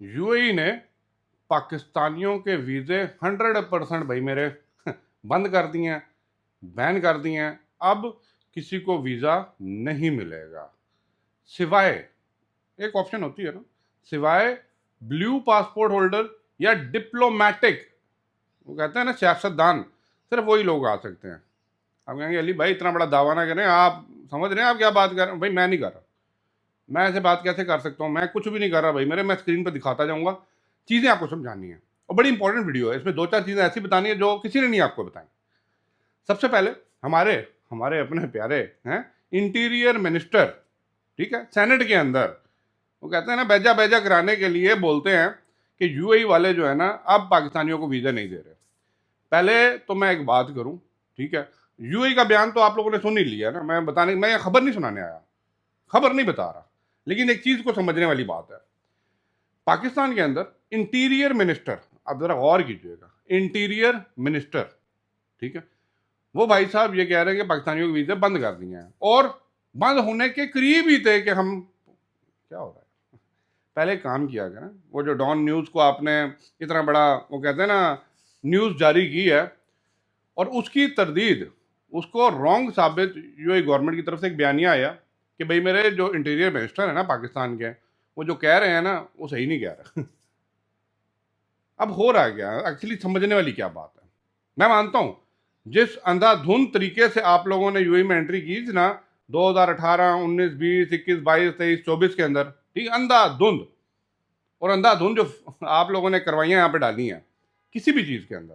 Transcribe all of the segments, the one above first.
UAE ने पाकिस्तानियों के वीज़े 100% भाई मेरे बंद कर दिए हैं, बैन कर दिए हैं। अब किसी को वीज़ा नहीं मिलेगा सिवाय, एक ऑप्शन होती है ना, सिवाय ब्लू पासपोर्ट होल्डर या डिप्लोमेटिक, वो कहते हैं ना सियासतदान, सिर्फ वही लोग आ सकते हैं। आप कहेंगे अली भाई इतना बड़ा दावा ना करें, आप समझ रहे हैं आप क्या बात कर रहे हैं? भाई मैं नहीं कर रहा, मैं ऐसे बात कैसे कर सकता हूँ, मैं कुछ भी नहीं कर रहा भाई मेरे, मैं स्क्रीन पर दिखाता जाऊंगा। चीज़ें आपको समझानी है और बड़ी इंपॉर्टेंट वीडियो है, इसमें दो चार चीज़ें ऐसी बतानी है जो किसी ने नहीं आपको बताई। सबसे पहले हमारे हमारे अपने प्यारे हैं इंटीरियर मिनिस्टर, ठीक है, सेनेट के अंदर, वो कहते हैं ना बेजा बेजा कराने के लिए बोलते हैं कि यूएई वाले जो है ना अब पाकिस्तानियों को वीज़ा नहीं दे रहे। पहले तो मैं एक बात करूं, ठीक है, यूएई का बयान तो आप लोगों ने सुन ही लिया ना, मैं खबर नहीं सुनाने आया, खबर नहीं बता रहा, लेकिन एक चीज को समझने वाली बात है। पाकिस्तान के अंदर इंटीरियर मिनिस्टर, आप जरा गौर कीजिएगा, इंटीरियर मिनिस्टर, ठीक है, वो भाई साहब ये कह रहे हैं कि पाकिस्तानियों के वीजे बंद कर दिए हैं और बंद होने के करीब ही थे कि हम, क्या हो रहा है, पहले काम किया गया ना, वो जो डॉन न्यूज़ को आपने इतना बड़ा वो कहते हैं ना न्यूज़ जारी की है और उसकी तरदीद, उसको रॉन्ग साबित यूएई गवर्नमेंट की तरफ से एक बयानिया आया कि भाई मेरे जो इंटीरियर मिनिस्टर है ना पाकिस्तान के, वो जो कह रहे हैं ना वो सही नहीं कह रहे। अब हो रहा है क्या एक्चुअली, समझने वाली क्या बात है। मैं मानता हूं जिस अंधाधुंध तरीके से आप लोगों ने यूएई में एंट्री की थी ना 2018, 19, 20, 21, 22, 23, 24 के अंदर, ठीक, अंधाधुंध, और अंधाधुंध जो आप लोगों ने करवाइयां यहाँ पे डाली हैं किसी भी चीज़ के अंदर,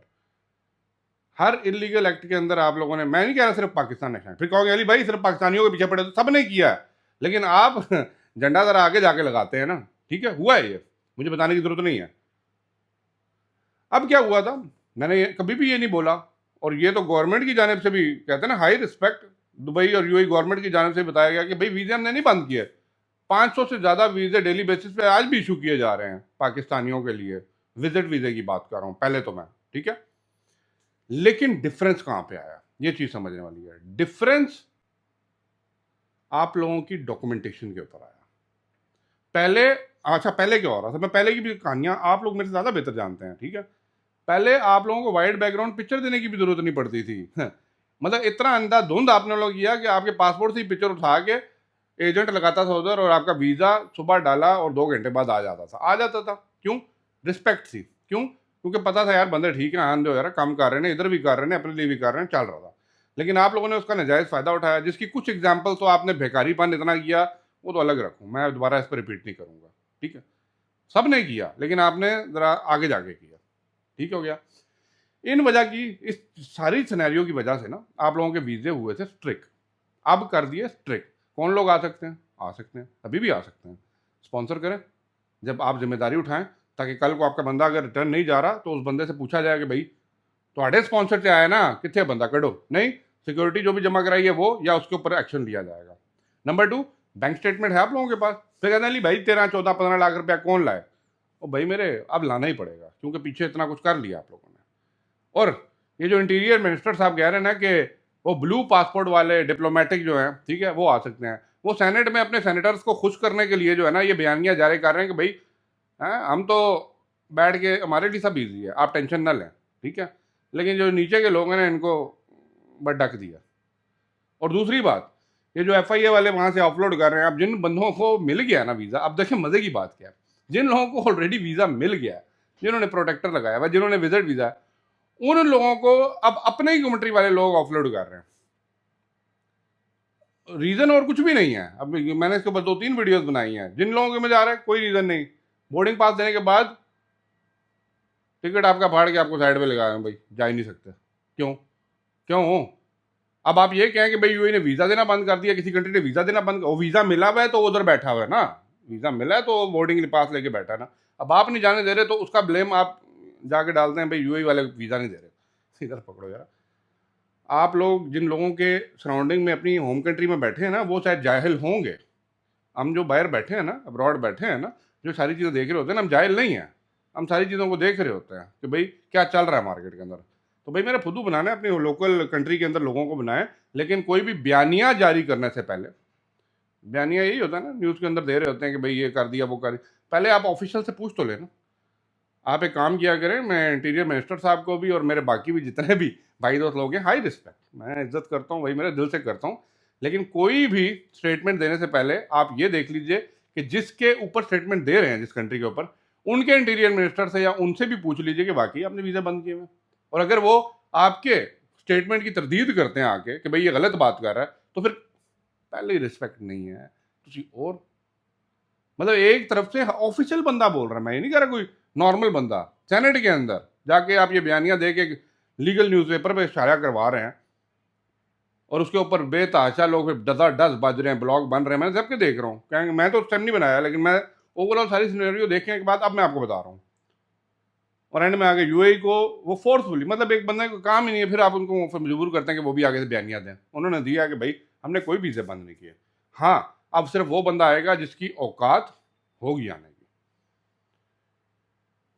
हर इलीगल एक्ट के अंदर आप लोगों ने, मैं नहीं कह रहा सिर्फ पाकिस्तान ने, फिर कहोगे अली भाई सिर्फ पाकिस्तानियों के पीछे पड़े, तो सबने किया है, लेकिन आप झंडा जरा आगे जाके लगाते हैं ना, ठीक है, हुआ है ये, मुझे बताने की जरूरत नहीं है। अब क्या हुआ था, मैंने कभी भी ये नहीं बोला, और ये तो गवर्नमेंट की जानिब से भी कहते हैं ना हाई रिस्पेक्ट, दुबई और यूएई गवर्नमेंट की जानिब से बताया गया कि भाई वीजे हमने नहीं बंद किए, 500 से ज़्यादा वीजे डेली बेसिस पे आज भी इशू किए जा रहे हैं पाकिस्तानियों के लिए, विजिट वीजे की बात कर रहा हूँ पहले तो मैं, ठीक है। लेकिन डिफरेंस कहां पे आया, ये चीज समझने वाली है। डिफरेंस आप लोगों की डॉक्यूमेंटेशन के ऊपर आया। पहले, अच्छा पहले क्या हो रहा था, मैं पहले की भी कहानियां आप लोग मेरे से ज्यादा बेहतर जानते हैं, ठीक है। पहले आप लोगों को वाइट बैकग्राउंड पिक्चर देने की भी जरूरत नहीं पड़ती थी। मतलब इतना अंधाधुंध आपने लोग किया कि आपके पासपोर्ट से ही पिक्चर उठा के एजेंट लगाता था उधर, और आपका वीजा सुबह डाला और 2 घंटे बाद आ जाता था, क्यों, रिस्पेक्ट थी, क्यों, क्योंकि पता था यार बंदे ठीक है, आन दो यार, काम कर रहे हैं, इधर भी कर रहे हैं, अपने लिए भी कर रहे हैं, चल रहा था। लेकिन आप लोगों ने उसका नाजायज फायदा उठाया, जिसकी कुछ एग्जाम्पल तो आपने बेकारीपन इतना किया, वो तो अलग रखूं, मैं दोबारा इस पर रिपीट नहीं करूंगा, ठीक है। सब ने किया लेकिन आपने जरा आगे जाके किया, ठीक हो गया। इन वजह की, इस सारी सिनेरियो की वजह से ना आप लोगों के वीजे हुए थे स्ट्रिक्ट, अब कर दिए स्ट्रिक्ट। कौन लोग आ सकते हैं, आ सकते हैं, अभी भी आ सकते हैं, स्पॉन्सर करें, जब आप जिम्मेदारी उठाएं, ताकि कल को आपका बंदा अगर रिटर्न नहीं जा रहा तो उस बंदे से पूछा जाए कि भाई थोड़े स्पॉन्सर से आया ना, कितने बंदा कढ़ो, नहीं सिक्योरिटी जो भी जमा कराई है वो, या उसके ऊपर एक्शन लिया जाएगा। नंबर 2, बैंक स्टेटमेंट है आप लोगों के पास, फिर कहते हैं भाई 13, 14, 15 लाख रुपया कौन लाए, और भाई मेरे अब लाना ही पड़ेगा क्योंकि पीछे इतना कुछ कर लिया आप लोगों ने। और ये जो इंटीरियर मिनिस्टर साहब कह रहे हैं ना कि वो ब्लू पासपोर्ट वाले डिप्लोमेटिक जो हैं, ठीक है, वो आ सकते हैं, वो सेनेट में अपने सेनेटर्स को खुश करने के लिए जो है ना ये बयानियां जारी कर रहे हैं कि भाई हम तो बैठ के, हमारे लिए सब ईजी है, आप टेंशन ना लें, ठीक है। लेकिन जो नीचे के लोग हैं ना इनको बस ढक दिया। और दूसरी बात, ये जो एफआईए वाले वहां से अपलोड कर रहे हैं, अब जिन बंदों को मिल गया ना वीज़ा, अब देखिए मजे की बात क्या है, जिन लोगों को ऑलरेडी वीज़ा मिल गया, जिन्होंने प्रोटेक्टर लगाया हुआ, जिन्होंने विजिट वीज़ा, उन लोगों को अब अपने ही कमेंट्री वाले लोग ऑफलोड कर रहे हैं। रीजन और कुछ भी नहीं है, अब मैंने इसके ऊपर 2-3 वीडियोस बनाई हैं, जिन लोगों के में जा रहा है कोई रीजन नहीं, बोर्डिंग पास देने के बाद टिकट आपका फाड़ के आपको साइड पे लगा रहे हैं, भाई जा ही नहीं सकते, क्यों, क्यों हो। अब आप ये कहें कि भाई यूएई ने वीजा देना बंद कर दिया, किसी कंट्री ने वीजा देना बंद, वो वीजा मिला हुआ है तो उधर बैठा हुआ है ना, वीजा मिला है तो बोर्डिंग पास लेके बैठा है ना। अब आप नहीं जाने दे रहे तो उसका ब्लेम आप जाके डालते हैं भाई यूएई वाले वीजा नहीं दे रहे। इधर पकड़ो यार, आप लोग जिन लोगों के सराउंडिंग में अपनी होम कंट्री में बैठे हैं ना, वो शायद जाहिल होंगे, हम जो बाहर बैठे हैं ना, अब्रॉड बैठे हैं ना, जो सारी चीज़ें देख रहे होते हैं ना, हम जाहिल नहीं हैं, हम सारी चीज़ों को देख रहे होते हैं कि भाई क्या चल रहा है मार्केट के अंदर। तो भाई मेरा फुद्दू बनाना है, अपनी लोकल कंट्री के अंदर लोगों को बनाए, लेकिन कोई भी बयानिया जारी करने से पहले बयानिया यही होता है ना, न्यूज़ के अंदर दे रहे होते हैं कि भाई ये कर दिया वो कर दिया। पहले आप ऑफिशियल से पूछ तो लेना। आप एक काम किया करें, मैं इंटीरियर मिनिस्टर साहब को भी और मेरे बाकी भी जितने भी भाई दोस्त लोग हैं, हाई रिस्पेक्ट, मैं इज्जत करता हूँ, भाई मेरे दिल से करता हूँ, लेकिन कोई भी स्टेटमेंट देने से पहले आप ये देख लीजिए कि जिसके ऊपर स्टेटमेंट दे रहे हैं, जिस कंट्री के ऊपर, उनके इंटीरियर मिनिस्टर से या उनसे भी पूछ लीजिए कि वाकई आपने वीज़ा बंद किए हुए। और अगर वो आपके स्टेटमेंट की तरदीद करते हैं आके कि भाई ये गलत बात कर रहा है, तो फिर पहले ही रिस्पेक्ट नहीं है। और मतलब एक तरफ से ऑफिशियल बंदा बोल रहा है, मैं ये नहीं कह रहा कोई नॉर्मल बंदा, सेनेट के अंदर जाके आप ये बयानियां दे के लीगल न्यूज़पेपर पे शाया करवा रहे हैं और उसके ऊपर बेतहाशा लोग फिर डजा डस बज रहे हैं, ब्लॉग बन रहे हैं। मैं सबके देख रहा हूँ, कहेंगे मैं तो उस टाइम नहीं बनाया, लेकिन मैं ओवरऑल सारी सिनेरियो देखने के बाद अब मैं आपको बता रहा हूँ। और एंड में आगे यूएई को वो फोर्सफुली, मतलब एक बंदे को काम ही नहीं है, फिर आप उनको फिर मजबूर करते हैं कि वो भी आगे से बयानियां दें। उन्होंने दिया कि भाई हमने कोई वीज़े बंद नहीं किए। हाँ, अब सिर्फ वो बंदा आएगा जिसकी औकात होगी आने की,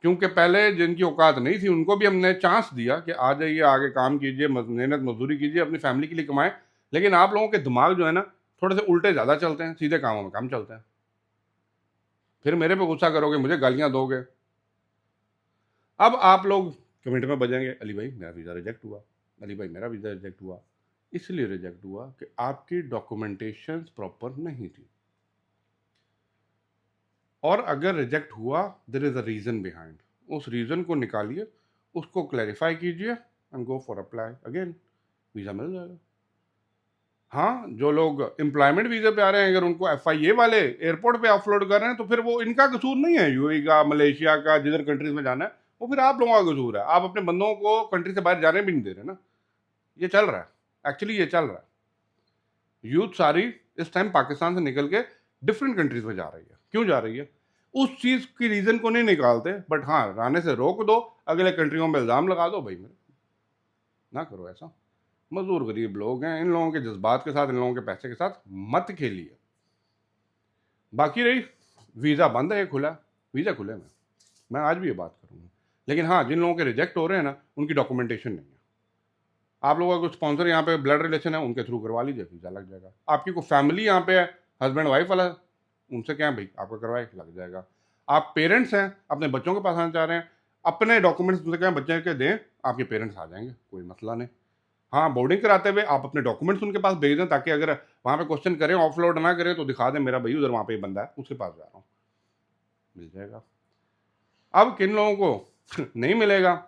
क्योंकि पहले जिनकी औकात नहीं थी उनको भी हमने चांस दिया कि आ जाइए, आगे काम कीजिए, मेहनत मजदूरी कीजिए, अपनी फैमिली के लिए कमाएं। लेकिन आप लोगों के दिमाग जो है ना, थोड़े से उल्टे ज़्यादा चलते हैं, सीधे कामों में कम चलते हैं। फिर मेरे पे गुस्सा करोगे, मुझे गालियां दोगे। अब आप लोग कमेंट में बजेंगे, अली भाई मेरा वीज़ा रिजेक्ट हुआ, अली भाई मेरा वीज़ा रिजेक्ट हुआ। इसलिए रिजेक्ट हुआ कि आपकी डॉक्यूमेंटेशन प्रॉपर नहीं थी। और अगर रिजेक्ट हुआ, there is a reason behind, उस रीज़न को निकालिए, उसको क्लैरिफाई कीजिए and go for apply again, visa मिल जाएगा। हाँ, जो लोग एम्प्लॉयमेंट वीज़े पे आ रहे हैं, अगर उनको FIA वाले एयरपोर्ट पे ऑफलोड कर रहे हैं, तो फिर वो इनका कसूर नहीं है, यूएई का, मलेशिया का, जिधर कंट्रीज में जाना है, वो फिर आप लोगों का कसूर है। आप अपने बंदों को कंट्री से बाहर जाने भी नहीं दे रहे ना। ये चल रहा है, एक्चुअली ये चल रहा है। यूथ सारी इस टाइम पाकिस्तान से निकल के डिफरेंट कंट्रीज में जा रही है। क्यों जा रही है? उस चीज़ की रीज़न को नहीं निकालते, बट हाँ, आने से रोक दो, अगले कंट्रियों में इल्ज़ाम लगा दो, भाई मेरे ना करो ऐसा। मजदूर गरीब लोग हैं, इन लोगों के जज्बात के साथ, इन लोगों के पैसे के साथ मत खेलिए। बाकी रही वीज़ा बंद है, खुला, वीज़ा खुले में मैं आज भी ये बात करूँगा। लेकिन हाँ, जिन लोगों के रिजेक्ट हो रहे हैं ना, उनकी डॉक्यूमेंटेशन नहीं है। आप लोगों का कुछ स्पॉन्सर यहाँ पे ब्लड रिलेशन है, उनके थ्रू करवा लीजिए, वीज़ा लग जाएगा। आपकी कोई फैमिली यहाँ पे है, हस्बैंड वाइफ वाला, उनसे क्या है भाई, आपका करवाए, लग जाएगा। आप पेरेंट्स हैं, अपने बच्चों के पास आना चाह रहे हैं, अपने डॉक्यूमेंट्स उनसे कहें बच्चे के दें, आपके पेरेंट्स आ जाएंगे, कोई मसला नहीं। हाँ, बोर्डिंग कराते हुए आप अपने डॉक्यूमेंट्स उनके पास भेज दें, ताकि अगर वहाँ पे क्वेश्चन करें, ऑफलोड ना करें, तो दिखा दें मेरा भाई उधर वहाँ पे एक बंदा है, उसके पास जा रहा हूँ, मिल जाएगा। अब किन लोगों को नहीं मिलेगा,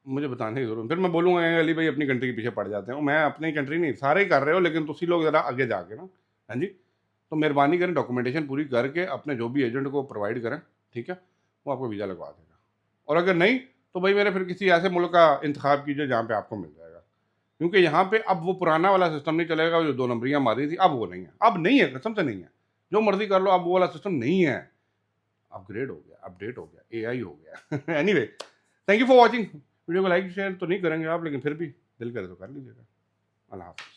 मुझे बताने की जरूरत, फिर मैं बोलूँगा अली भाई अपनी कंट्री के पीछे पड़ जाते हो। मैं अपनी कंट्री नहीं, सारे ही कर रहे हो, लेकिन तुसी लोग ज़रा आगे जाके ना, हाँ जी, तो मेहरबानी करें, डॉक्यूमेंटेशन पूरी करके अपने जो भी एजेंट को प्रोवाइड करें, ठीक है, वो आपको वीज़ा लगवा देगा। और अगर नहीं, तो भाई मेरे फिर किसी ऐसे मुल्क का इंतखाब कीजिए जहाँ पे आपको मिल जाएगा, क्योंकि यहाँ पे अब वो पुराना वाला सिस्टम नहीं चलेगा, जो 2 नंबरियाँ मारी थी, अब वो नहीं है, अब नहीं है, कसम से नहीं है। जो मर्जी कर लो, अब वो वाला सिस्टम नहीं है, अपग्रेड हो गया, अपडेट हो गया, AI हो गया। Anyway, thank you for watching. Video को लाइक शेयर तो नहीं करेंगे आप, लेकिन फिर भी दिल करे तो कर लीजिएगा। अल्लाह हाफ़िज़।